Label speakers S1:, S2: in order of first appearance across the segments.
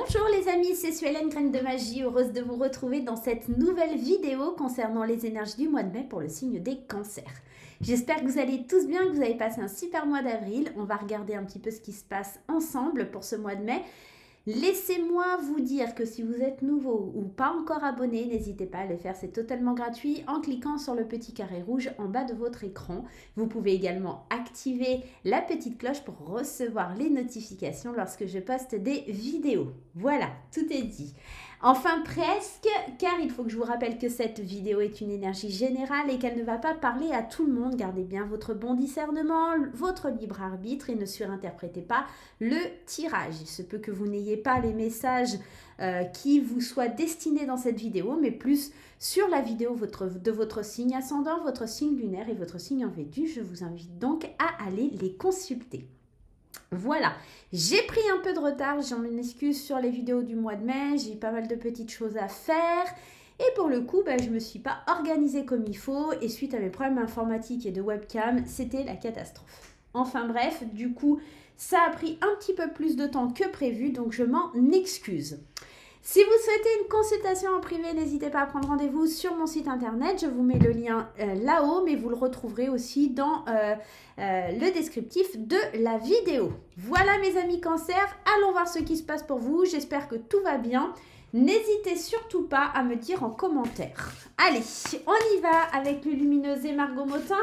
S1: Bonjour les amis, c'est Suelen, Graine de Magie, heureuse de vous retrouver dans cette nouvelle vidéo concernant les énergies du mois de mai pour le signe des cancers. J'espère que vous allez tous bien, que vous avez passé un super mois d'avril. On va regarder un petit peu ce qui se passe ensemble pour ce mois de mai. Laissez-moi vous dire que si vous êtes nouveau ou pas encore abonné, n'hésitez pas à le faire, c'est totalement gratuit en cliquant sur le petit carré rouge en bas de votre écran. Vous pouvez également activer la petite cloche pour recevoir les notifications lorsque je poste des vidéos. Voilà, tout est dit. Enfin presque, car il faut que je vous rappelle que cette vidéo est une énergie générale et qu'elle ne va pas parler à tout le monde. Gardez bien votre bon discernement, votre libre arbitre et ne surinterprétez pas le tirage. Il se peut que vous n'ayez pas les messages qui vous soient destinés dans cette vidéo, mais plus sur la vidéo de votre signe ascendant, votre signe lunaire et votre signe en Vénus. Je vous invite donc à aller les consulter. Voilà, j'ai pris un peu de retard, j'en m'excuse sur les vidéos du mois de mai, j'ai pas mal de petites choses à faire et pour le coup, je ne me suis pas organisée comme il faut et suite à mes problèmes informatiques et de webcam, c'était la catastrophe. Enfin bref, du coup, ça a pris un petit peu plus de temps que prévu, donc je m'en excuse. Si vous souhaitez une consultation en privé, n'hésitez pas à prendre rendez-vous sur mon site internet. Je vous mets le lien là-haut, mais vous le retrouverez aussi dans le descriptif de la vidéo. Voilà mes amis cancer, allons voir ce qui se passe pour vous. J'espère que tout va bien. N'hésitez surtout pas à me dire en commentaire. Allez, on y va avec le lumineux et Margot Motin.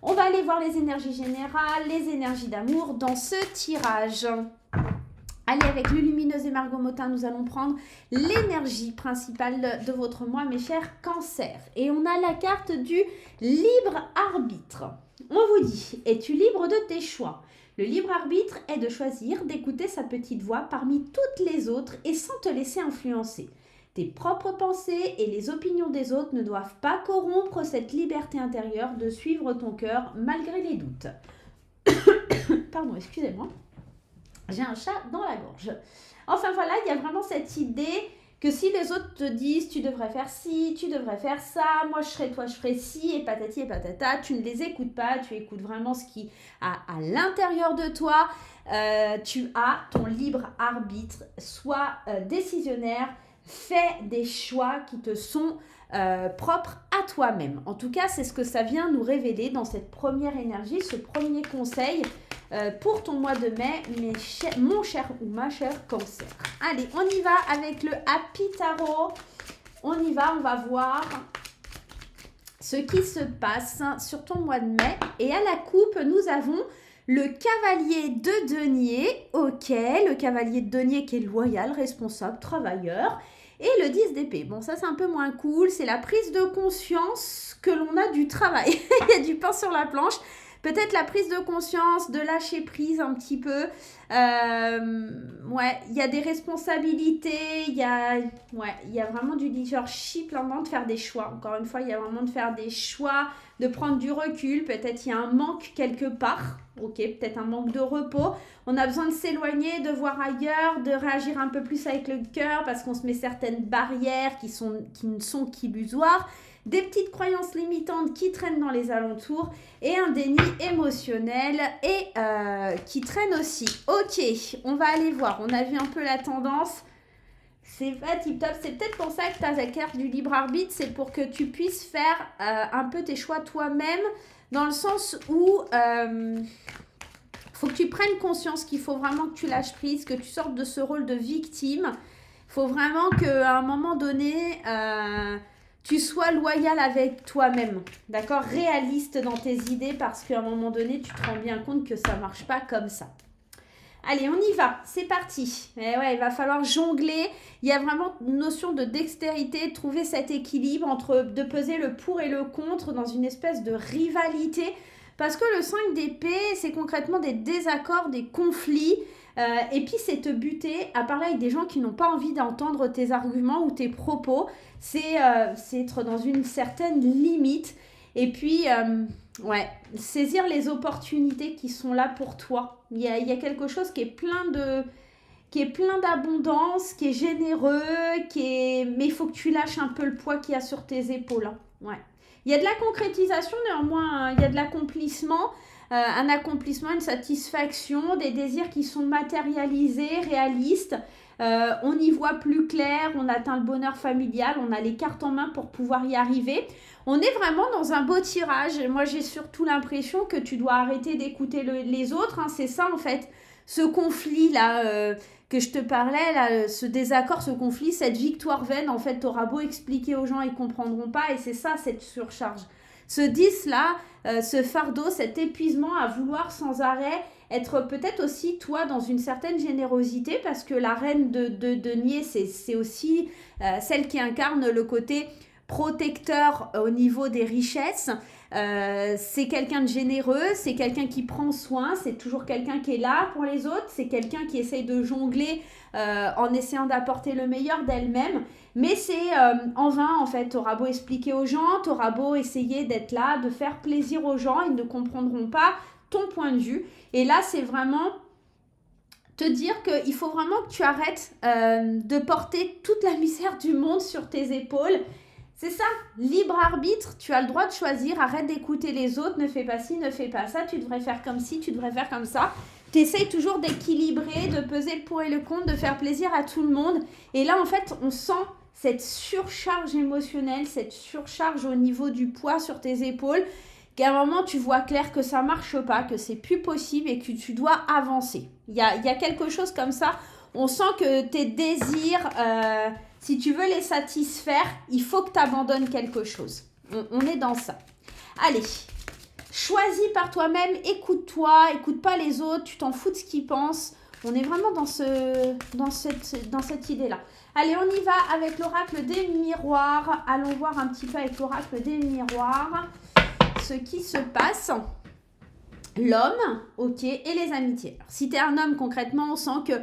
S1: On va aller voir les énergies générales, les énergies d'amour dans ce tirage. Allez, avec le lumineux et Margot Motin, nous allons prendre l'énergie principale de votre mois, mes chers cancers. Et on a la carte du libre arbitre. On vous dit, es-tu libre de tes choix? Le libre arbitre est de choisir d'écouter sa petite voix parmi toutes les autres et sans te laisser influencer. Tes propres pensées et les opinions des autres ne doivent pas corrompre cette liberté intérieure de suivre ton cœur malgré les doutes. Pardon, excusez-moi. J'ai un chat dans la gorge. Enfin voilà, il y a vraiment cette idée que si les autres te disent tu devrais faire ci, tu devrais faire ça, moi je serais toi, je ferais ci, et patati et patata, tu ne les écoutes pas, tu écoutes vraiment ce qui a à l'intérieur de toi. Tu as ton libre arbitre, sois décisionnaire, fais des choix qui te sont propres à toi-même. En tout cas, c'est ce que ça vient nous révéler dans cette première énergie, ce premier conseil pour ton mois de mai, mon cher ou ma chère cancer. Allez, on y va avec le Happy Tarot. On y va, on va voir ce qui se passe sur ton mois de mai. Et à la coupe, nous avons le cavalier de denier. Ok, le cavalier de denier qui est loyal, responsable, travailleur. Et le 10 d'épée. Bon, ça c'est un peu moins cool. C'est la prise de conscience que l'on a du travail. Il y a du pain sur la planche. Peut-être la prise de conscience, de lâcher prise un petit peu. Ouais, il y a des responsabilités, il y a vraiment du leadership, vraiment de faire des choix. Encore une fois, il y a vraiment de faire des choix, de prendre du recul. Peut-être il y a un manque quelque part. Ok, peut-être un manque de repos. On a besoin de s'éloigner, de voir ailleurs, de réagir un peu plus avec le cœur parce qu'on se met certaines barrières qui ne sont qu'illusoires. Des petites croyances limitantes qui traînent dans les alentours et un déni émotionnel et qui traîne aussi. Ok, on va aller voir. On a vu un peu la tendance. C'est pas tip top. C'est peut-être pour ça que tu as la carte du libre arbitre. C'est pour que tu puisses faire un peu tes choix toi-même dans le sens où faut que tu prennes conscience qu'il faut vraiment que tu lâches prise, que tu sortes de ce rôle de victime. Il faut vraiment qu'à un moment donné... tu sois loyal avec toi-même, d'accord? Réaliste dans tes idées parce qu'à un moment donné, tu te rends bien compte que ça ne marche pas comme ça. Allez, on y va, c'est parti. Et ouais, il va falloir jongler. Il y a vraiment une notion de dextérité, trouver cet équilibre entre de peser le pour et le contre dans une espèce de rivalité. Parce que le 5 d'épée, c'est concrètement des désaccords, des conflits. Et puis c'est te buter à parler avec des gens qui n'ont pas envie d'entendre tes arguments ou tes propos. C'est être dans une certaine limite. Et puis, saisir les opportunités qui sont là pour toi. Il y a quelque chose qui est plein d'abondance, qui est généreux, mais il faut que tu lâches un peu le poids qu'il y a sur tes épaules. Hein. Ouais. Il y a de la concrétisation, néanmoins, il y a de l'accomplissement. Un accomplissement, une satisfaction, des désirs qui sont matérialisés, réalistes. on y voit plus clair, on atteint le bonheur familial, on a les cartes en main pour pouvoir y arriver. On est vraiment dans un beau tirage. Moi, j'ai surtout l'impression que tu dois arrêter d'écouter les autres. Hein. C'est ça, en fait, ce conflit-là que je te parlais, là, ce désaccord, ce conflit, cette victoire vaine. En fait, tu auras beau expliquer aux gens, ils ne comprendront pas. Et c'est ça, cette surcharge. Ce 10-là, ce fardeau, cet épuisement à vouloir sans arrêt être peut-être aussi, toi, dans une certaine générosité, parce que la reine de denier, c'est aussi celle qui incarne le côté protecteur au niveau des richesses. C'est quelqu'un de généreux, c'est quelqu'un qui prend soin, c'est toujours quelqu'un qui est là pour les autres, c'est quelqu'un qui essaye de jongler en essayant d'apporter le meilleur d'elle-même. Mais c'est en vain, en fait. T'auras beau expliquer aux gens, t'auras beau essayer d'être là, de faire plaisir aux gens, ils ne comprendront pas ton point de vue. Et là, c'est vraiment te dire qu'il faut vraiment que tu arrêtes de porter toute la misère du monde sur tes épaules. C'est ça, libre arbitre, tu as le droit de choisir, arrête d'écouter les autres, ne fais pas ci, ne fais pas ça, tu devrais faire comme ci, tu devrais faire comme ça. Tu essayes toujours d'équilibrer, de peser le pour et le contre, de faire plaisir à tout le monde. Et là, en fait, on sent cette surcharge émotionnelle, cette surcharge au niveau du poids sur tes épaules, qu'à un moment, tu vois clair que ça marche pas, que c'est plus possible et que tu dois avancer. Il y a quelque chose comme ça. On sent que tes désirs, si tu veux les satisfaire, il faut que tu abandonnes quelque chose. On est dans ça. Allez, choisis par toi-même, écoute-toi, écoute pas les autres, tu t'en fous de ce qu'ils pensent. On est vraiment dans cette idée-là. Allez, on y va avec l'oracle des miroirs. Allons voir un petit peu avec l'oracle des miroirs ce qui se passe. L'homme, ok, et les amitiés. Alors, si tu es un homme, concrètement, on sent que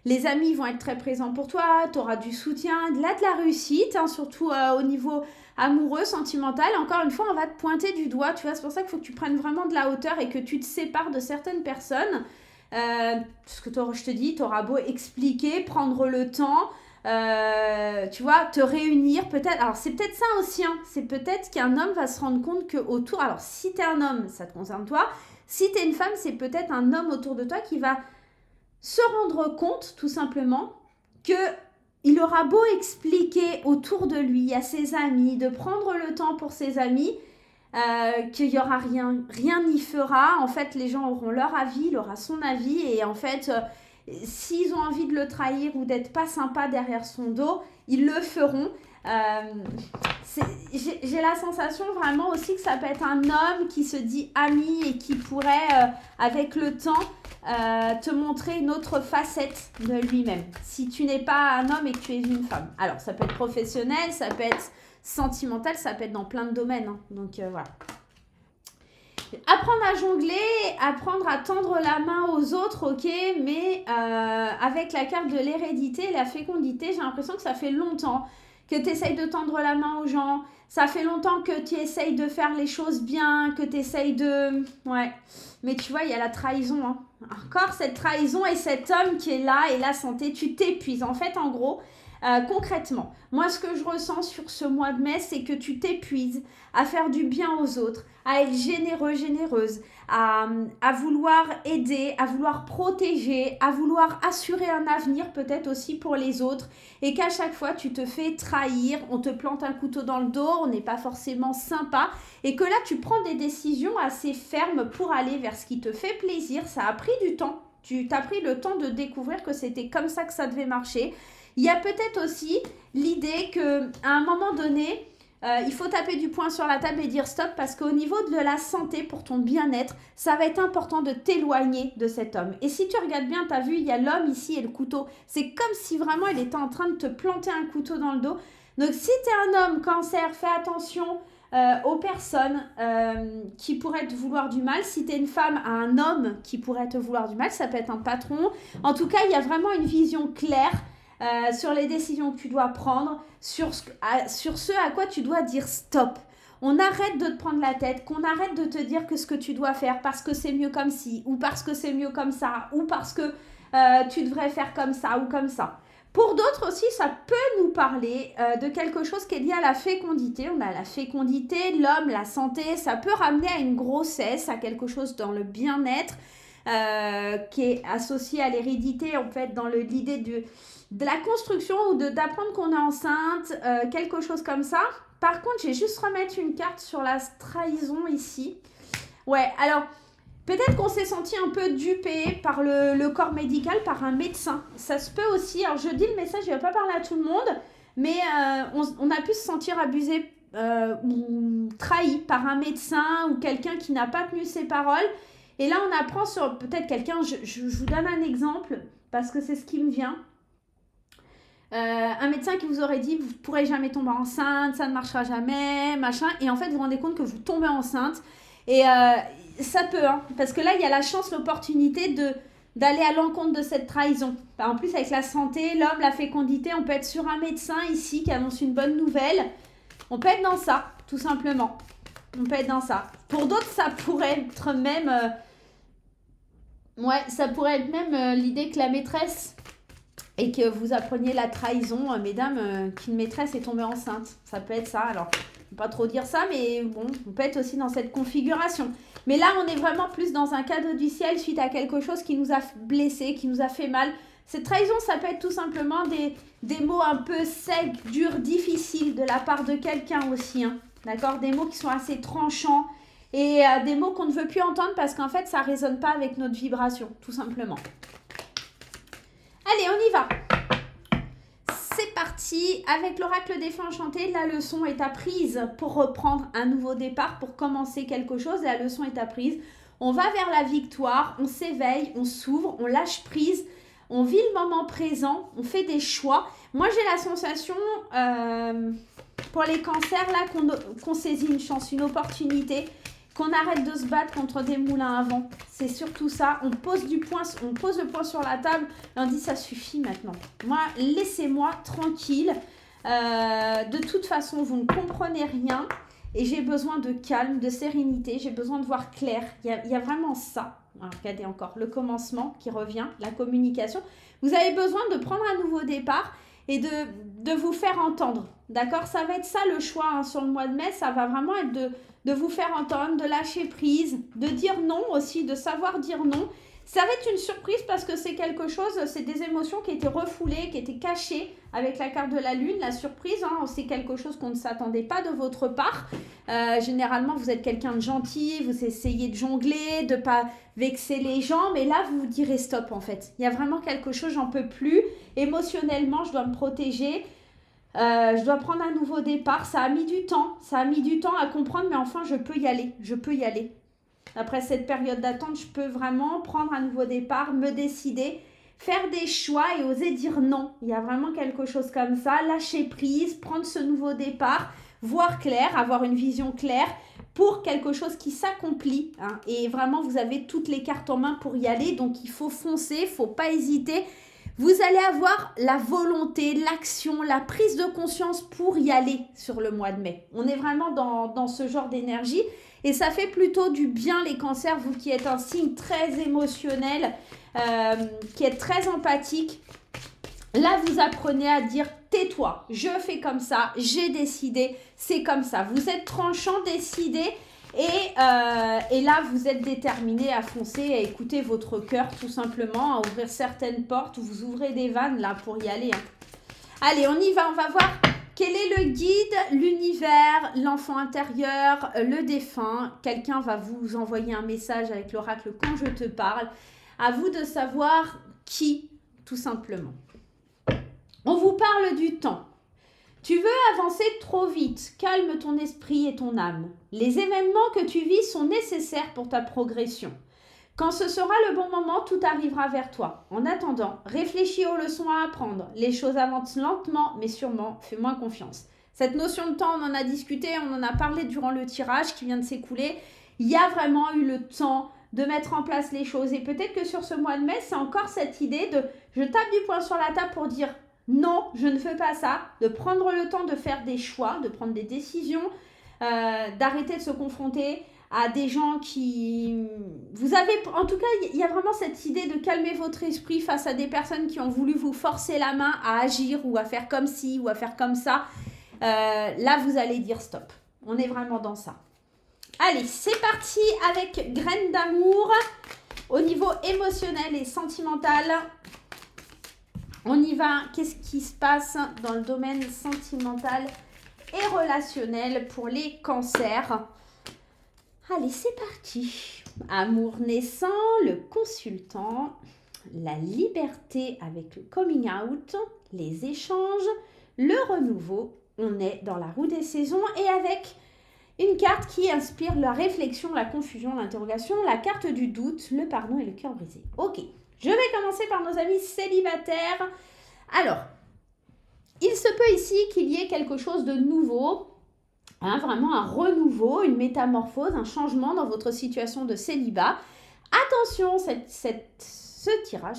S1: les amis vont être très présents pour toi, tu auras du soutien, de la réussite, hein, surtout au niveau amoureux, sentimental. Encore une fois, on va te pointer du doigt, tu vois, c'est pour ça qu'il faut que tu prennes vraiment de la hauteur et que tu te sépares de certaines personnes. Parce que je te dis, tu auras beau expliquer, prendre le temps, tu vois, te réunir, peut-être. Alors, c'est peut-être ça aussi, hein, c'est peut-être qu'un homme va se rendre compte qu'autour, alors si tu es un homme, ça te concerne toi, si tu es une femme, c'est peut-être un homme autour de toi qui va se rendre compte, tout simplement, qu'il aura beau expliquer autour de lui, à ses amis, de prendre le temps pour ses amis, qu'il n'y aura rien n'y fera. En fait, les gens auront leur avis, il aura son avis, et en fait, s'ils ont envie de le trahir ou d'être pas sympa derrière son dos, ils le feront. J'ai la sensation vraiment aussi que ça peut être un homme qui se dit ami et qui pourrait, avec le temps, te montrer une autre facette de lui-même. Si tu n'es pas un homme et que tu es une femme. Alors, ça peut être professionnel, ça peut être sentimental, ça peut être dans plein de domaines. Hein. Donc, voilà. Apprendre à jongler, apprendre à tendre la main aux autres, ok, mais avec la carte de l'hérédité et la fécondité, j'ai l'impression que ça fait longtemps que tu essayes de tendre la main aux gens, ça fait longtemps que tu essayes de faire les choses bien, que tu essayes de... Ouais, mais tu vois, il y a la trahison, hein. Encore cette trahison et cet homme qui est là et la santé, tu t'épuises. En fait, en gros, concrètement, moi, ce que je ressens sur ce mois de mai, c'est que tu t'épuises à faire du bien aux autres, à être généreux, généreuse, à vouloir aider, à vouloir protéger, à vouloir assurer un avenir peut-être aussi pour les autres, et qu'à chaque fois tu te fais trahir, on te plante un couteau dans le dos, on n'est pas forcément sympa, et que là tu prends des décisions assez fermes pour aller vers ce qui te fait plaisir. Ça a pris du temps, tu t'as pris le temps de découvrir que c'était comme ça que ça devait marcher. Il y a peut-être aussi l'idée qu'à un moment donné, il faut taper du poing sur la table et dire stop, parce qu'au niveau de la santé, pour ton bien-être, ça va être important de t'éloigner de cet homme. Et si tu regardes bien, tu as vu, il y a l'homme ici et le couteau. C'est comme si vraiment il était en train de te planter un couteau dans le dos. Donc si tu es un homme cancer, fais attention aux personnes qui pourraient te vouloir du mal. Si tu es une femme, à un homme qui pourrait te vouloir du mal, ça peut être un patron. En tout cas, il y a vraiment une vision claire sur les décisions que tu dois prendre, sur ce à quoi tu dois dire stop. On arrête de te prendre la tête, qu'on arrête de te dire que ce que tu dois faire parce que c'est mieux comme ci, ou parce que c'est mieux comme ça, ou parce que tu devrais faire comme ça ou comme ça. Pour d'autres aussi, ça peut nous parler de quelque chose qui est lié à la fécondité. On a la fécondité, l'homme, la santé, ça peut ramener à une grossesse, à quelque chose dans le bien-être, qui est associé à l'hérédité, en fait, dans l'idée de la construction ou d'apprendre qu'on est enceinte, quelque chose comme ça. Par contre, je vais juste remettre une carte sur la trahison ici. Ouais, alors, peut-être qu'on s'est senti un peu dupé par le corps médical, par un médecin. Ça se peut aussi. Alors, je dis le message, je ne vais pas parler à tout le monde, mais on a pu se sentir abusé ou trahi par un médecin ou quelqu'un qui n'a pas tenu ses paroles. Et là, on apprend sur peut-être quelqu'un, je vous donne un exemple, parce que c'est ce qui me vient. Un médecin qui vous aurait dit vous ne pourrez jamais tomber enceinte, ça ne marchera jamais, machin, et en fait vous vous rendez compte que vous tombez enceinte, et ça peut, hein, parce que là il y a la chance, l'opportunité d'aller à l'encontre de cette trahison. En plus avec la santé, l'homme, la fécondité, on peut être sur un médecin ici qui annonce une bonne nouvelle, on peut être dans ça, tout simplement, on peut être dans ça. Pour d'autres ça pourrait être même, ça pourrait être même l'idée que la maîtresse... et que vous appreniez la trahison, mesdames, qu'une maîtresse est tombée enceinte. Ça peut être ça. Alors, je ne vais pas trop dire ça, mais bon, on peut être aussi dans cette configuration. Mais là, on est vraiment plus dans un cadeau du ciel suite à quelque chose qui nous a blessés, qui nous a fait mal. Cette trahison, ça peut être tout simplement des mots un peu secs, durs, difficiles de la part de quelqu'un aussi. Hein. D'accord ? Des mots qui sont assez tranchants et des mots qu'on ne veut plus entendre parce qu'en fait, ça ne résonne pas avec notre vibration, tout simplement. Allez, on y va. C'est parti. Avec l'oracle des fées enchantées, la leçon est apprise pour reprendre un nouveau départ, pour commencer quelque chose. La leçon est apprise. On va vers la victoire, on s'éveille, on s'ouvre, on lâche prise, on vit le moment présent, on fait des choix. Moi, j'ai la sensation, pour les cancers, là, qu'on saisit une chance, une opportunité, qu'on arrête de se battre contre des moulins à vent. C'est surtout ça. On pose le point sur la table et on dit ça suffit maintenant. Moi, laissez-moi tranquille. De toute façon, vous ne comprenez rien et j'ai besoin de calme, de sérénité. J'ai besoin de voir clair. Il y a vraiment ça. Alors, regardez encore le commencement qui revient, la communication. Vous avez besoin de prendre un nouveau départ et de vous faire entendre. D'accord ? Ça va être ça le choix hein, sur le mois de mai. Ça va vraiment être de vous faire entendre, de lâcher prise, de dire non aussi, de savoir dire non. Ça va être une surprise parce que c'est quelque chose, c'est des émotions qui étaient refoulées, qui étaient cachées avec la carte de la lune. La surprise, hein, c'est quelque chose qu'on ne s'attendait pas de votre part. Généralement, vous êtes quelqu'un de gentil, vous essayez de jongler, de ne pas vexer les gens, mais là, vous vous direz stop en fait. Il y a vraiment quelque chose, j'en peux plus. Émotionnellement, je dois me protéger. Je dois prendre un nouveau départ. Ça a mis du temps à comprendre, mais enfin, je peux y aller. Après cette période d'attente, je peux vraiment prendre un nouveau départ, me décider, faire des choix et oser dire non. Il y a vraiment quelque chose comme ça, lâcher prise, prendre ce nouveau départ, voir clair, avoir une vision claire pour quelque chose qui s'accomplit. Hein. Et vraiment, vous avez toutes les cartes en main pour y aller, donc il faut foncer, il ne faut pas hésiter. Vous allez avoir la volonté, l'action, la prise de conscience pour y aller sur le mois de mai. On est vraiment dans ce genre d'énergie et ça fait plutôt du bien les cancers, vous qui êtes un signe très émotionnel, qui êtes très empathique. Là, vous apprenez à dire tais-toi, je fais comme ça, j'ai décidé, c'est comme ça. Vous êtes tranchant, décidé. Et là, vous êtes déterminé à foncer, à écouter votre cœur tout simplement, à ouvrir certaines portes. Vous ouvrez des vannes là pour y aller. Hein. Allez, on y va, on va voir quel est le guide, l'univers, l'enfant intérieur, le défunt. Quelqu'un va vous envoyer un message avec l'oracle quand je te parle. À vous de savoir qui, tout simplement. On vous parle du temps. Tu veux avancer trop vite, calme ton esprit et ton âme. Les événements que tu vis sont nécessaires pour ta progression. Quand ce sera le bon moment, tout arrivera vers toi. En attendant, réfléchis aux leçons à apprendre. Les choses avancent lentement, mais sûrement, fais-moi confiance. Cette notion de temps, on en a discuté, on en a parlé durant le tirage qui vient de s'écouler. Il y a vraiment eu le temps de mettre en place les choses. Et peut-être que sur ce mois de mai, c'est encore cette idée de « je tape du poing sur la table pour dire « non, je ne fais pas ça », de prendre le temps de faire des choix, de prendre des décisions, d'arrêter de se confronter à des gens qui... Vous avez, en tout cas, il y a vraiment cette idée de calmer votre esprit face à des personnes qui ont voulu vous forcer la main à agir ou à faire comme ci ou à faire comme ça. Là, vous allez dire stop. On est vraiment dans ça. Allez, c'est parti avec Graines d'amour au niveau émotionnel et sentimental. On y va. Qu'est-ce qui se passe dans le domaine sentimental et relationnel pour les cancers? Allez, c'est parti. Amour naissant, le consultant, la liberté avec le coming out, les échanges, le renouveau. On est dans la roue des saisons et avec une carte qui inspire la réflexion, la confusion, l'interrogation, la carte du doute, le pardon et le cœur brisé. Ok, je vais commencer par nos amis célibataires. Alors, il se peut ici qu'il y ait quelque chose de nouveau, vraiment un renouveau, une métamorphose, un changement dans votre situation de célibat. Attention, ce tirage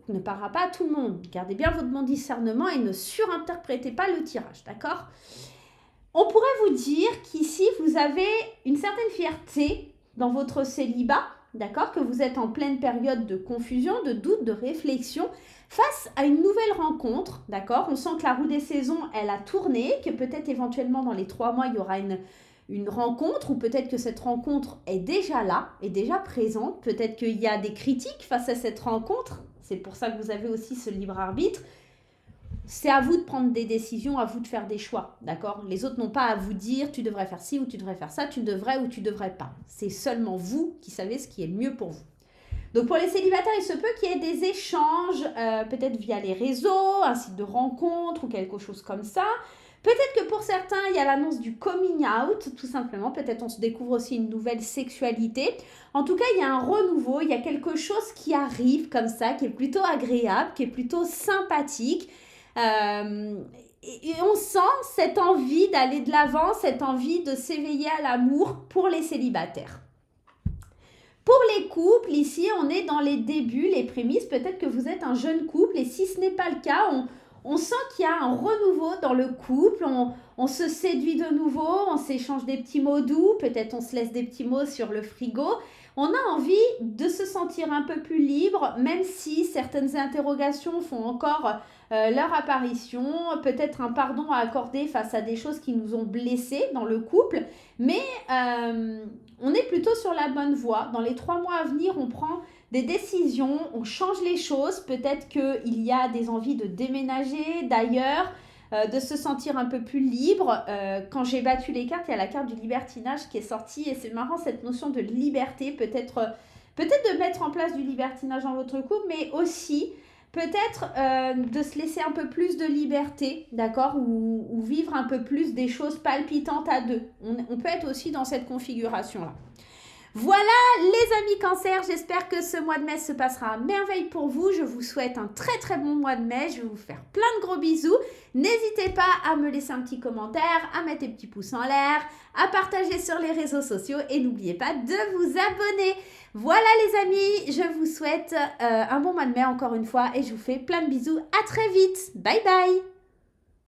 S1: ne parlera pas à tout le monde. Gardez bien votre bon discernement et ne surinterprétez pas le tirage, d'accord ? On pourrait vous dire qu'ici, vous avez une certaine fierté dans votre célibat, d'accord ? Que vous êtes en pleine période de confusion, de doute, de réflexion face à une nouvelle rencontre, d'accord ? On sent que la roue des saisons, elle a tourné, que peut-être éventuellement dans les 3 mois, il y aura une rencontre, ou peut-être que cette rencontre est déjà là, est déjà présente. Peut-être qu'il y a des critiques face à cette rencontre. C'est pour ça que vous avez aussi ce libre arbitre. C'est à vous de prendre des décisions, à vous de faire des choix, d'accord ? Les autres n'ont pas à vous dire tu devrais faire ci ou tu devrais faire ça, tu devrais ou tu devrais pas. C'est seulement vous qui savez ce qui est le mieux pour vous. Donc pour les célibataires, il se peut qu'il y ait des échanges, peut-être via les réseaux, un site de rencontre ou quelque chose comme ça. Peut-être que pour certains, il y a l'annonce du coming out, tout simplement. Peut-être on se découvre aussi une nouvelle sexualité. En tout cas, il y a un renouveau, il y a quelque chose qui arrive comme ça, qui est plutôt agréable, qui est plutôt sympathique. Et on sent cette envie d'aller de l'avant, cette envie de s'éveiller à l'amour pour les célibataires. Pour les couples, ici, on est dans les débuts, les prémices. Peut-être que vous êtes un jeune couple et si ce n'est pas le cas, on sent qu'il y a un renouveau dans le couple. On se séduit de nouveau, on s'échange des petits mots doux. Peut-être on se laisse des petits mots sur le frigo. On a envie de se sentir un peu plus libre, même si certaines interrogations font encore leur apparition. Peut-être un pardon à accorder face à des choses qui nous ont blessés dans le couple. Mais on est plutôt sur la bonne voie. Dans les 3 mois à venir, on prend des décisions, on change les choses. Peut-être qu'il y a des envies de déménager d'ailleurs, de se sentir un peu plus libre. Quand j'ai battu les cartes, il y a la carte du libertinage qui est sortie et c'est marrant cette notion de liberté, peut-être de mettre en place du libertinage dans votre couple, mais aussi peut-être de se laisser un peu plus de liberté, d'accord, ou vivre un peu plus des choses palpitantes à deux. On peut être aussi dans cette configuration-là. Voilà les amis cancer, j'espère que ce mois de mai se passera à merveille pour vous. Je vous souhaite un très très bon mois de mai, je vais vous faire plein de gros bisous. N'hésitez pas à me laisser un petit commentaire, à mettre des petits pouces en l'air, à partager sur les réseaux sociaux et n'oubliez pas de vous abonner. Voilà les amis, je vous souhaite un bon mois de mai encore une fois et je vous fais plein de bisous. À très vite, bye bye.